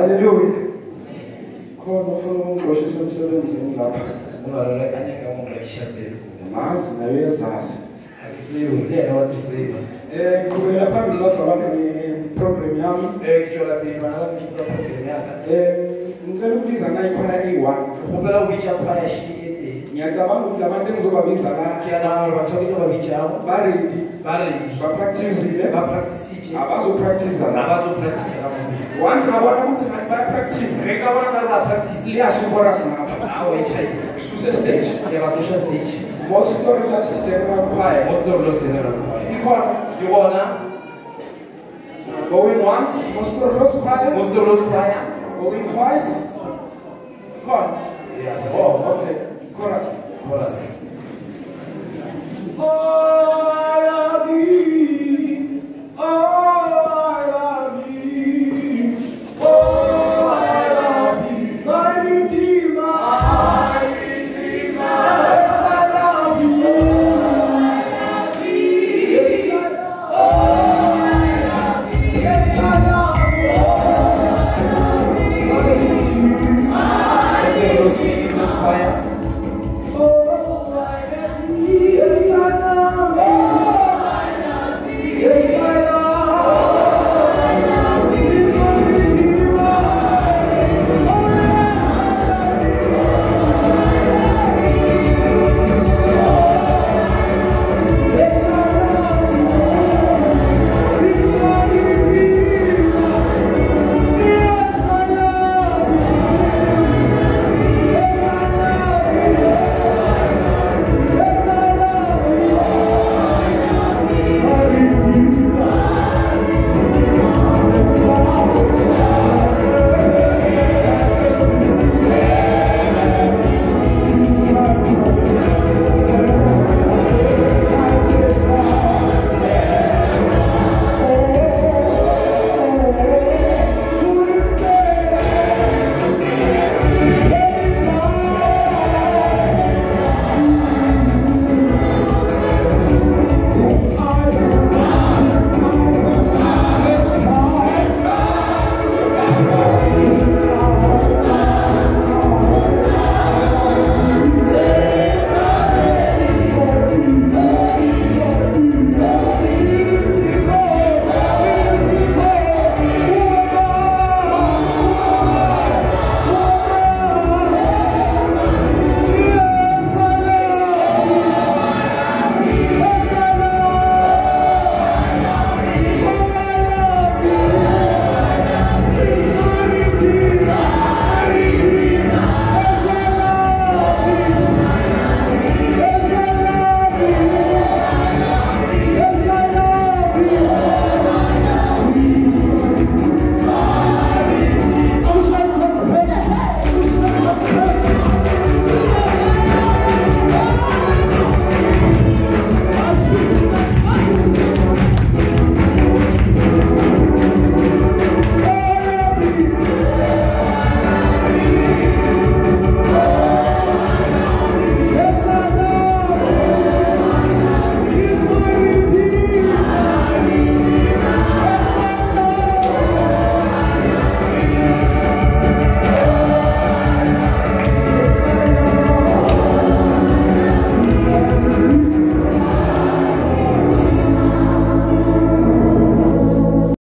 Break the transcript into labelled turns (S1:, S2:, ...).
S1: Hallelujah. Khona ufuna ukungqoshisa emsebenzini lapha.
S2: Ungalolakanyeka ngomrekishapeli.
S1: Mazi nayo yazazi.
S2: Akuziyo what to say.
S1: Ngqhubekela phambili bazalwane ne-program yami.
S2: Kutshola phela bana bakipa program yakha.
S1: Ngicela ukubiza nayo ikhona A1.
S2: Khopela ubicha khaya shi ete.
S1: Ngiyacabanga ukuthi labantu engizobabiza la
S2: Kuyala bathola babicha yabo.
S1: baredi. Bapractice-ile.
S2: Bapractice.
S1: Abazopractice la.
S2: Abazopractice la.
S1: Once ngabona ukuthi bayapractice.
S2: Ngikabona ngaba practice.
S1: Liyasho ichorus ngapha.
S2: Awu echayi.
S1: Kususe stage.
S2: Yabakusha stage.
S1: Most general choir.
S2: Most of los general choir.
S1: Ikhona.
S2: Yona.
S1: Going once. Most of choir.
S2: Most of los choir.
S1: Going twice. Ikhona.
S2: Yeah.
S1: Oh, okay. Chorus.
S2: Chorus.
S1: Oh, I love you. Oh, I love you. Oh, I love you. My Redeemer. My Redeemer. Yes, I love you. I love you. Yes, I love you. Yes, I love you. My Redeemer.
S2: Este es los choir.
S1: Oh, I love you. Yes, I love you.